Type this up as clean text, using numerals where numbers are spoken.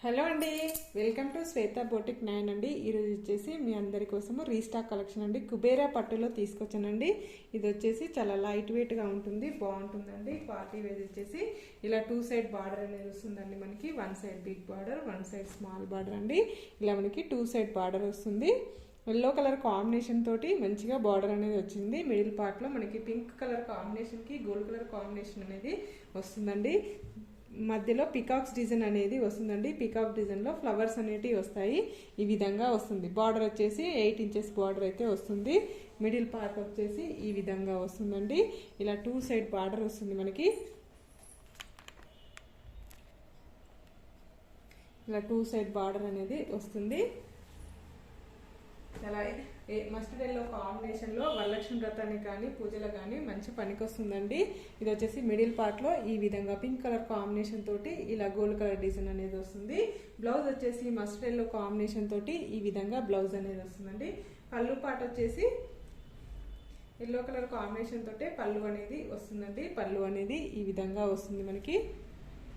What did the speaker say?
Hello అండి, welcome to Shweta boutique 9 అండి. ఈరోజు వచ్చేసి మీ అందరి కోసము రీస్టాక్ కలెక్షన్ అండి కుబేరా పట్టులో తీసుకొచ్చానండి. ఇది వచ్చేసి చాలా లైట్ వెయిట్గా ఉంటుంది, బాగుంటుందండి. క్వాలిటీ వైజ్ వచ్చేసి ఇలా 2 సైడ్ బార్డర్ అనేది వస్తుందండి. మనకి 1 side big border, 1 side small border అండి. ఇలా మనకి 2 సైడ్ బార్డర్ వస్తుంది. ఎల్లో కలర్ కాంబినేషన్ తోటి మంచిగా బార్డర్ అనేది వచ్చింది. మిడిల్ పార్ట్లో మనకి పింక్ కలర్ కాంబినేషన్కి గోల్డ్ కలర్ కాంబినేషన్ అనేది వస్తుందండి. మధ్యలో పికాక్స్ డిజైన్ అనేది వస్తుందండి. పికాక్ డిజైన్లో ఫ్లవర్స్ అనేటివి వస్తాయి. ఈ విధంగా వస్తుంది. బార్డర్ వచ్చేసి 8 ఇంచెస్ బార్డర్ అయితే వస్తుంది. మిడిల్ పార్ట్ వచ్చేసి ఈ విధంగా వస్తుందండి. ఇలా 2 సైడ్ బార్డర్ వస్తుంది మనకి. ఇలా 2 సైడ్ బార్డర్ అనేది వస్తుంది. చాలా మస్టర్డ్ ఎల్లో కాంబినేషన్లో వరలక్ష్మి వ్రతానికి కానీ పూజలు కానీ మంచి పనికి వస్తుందండి. ఇది వచ్చేసి మిడిల్ పార్ట్లో ఈ విధంగా పింక్ కలర్ కాంబినేషన్ తోటి ఇలా గోల్డ్ కలర్ డిజైన్ అనేది వస్తుంది. బ్లౌజ్ వచ్చేసి మస్టర్డ్ ఎల్లో కాంబినేషన్ తోటి ఈ విధంగా బ్లౌజ్ అనేది వస్తుందండి. పళ్ళు పార్ట్ వచ్చేసి ఎల్లో కలర్ కాంబినేషన్ తోటే పళ్ళు అనేది వస్తుందండి. పళ్ళు అనేది ఈ విధంగా వస్తుంది మనకి.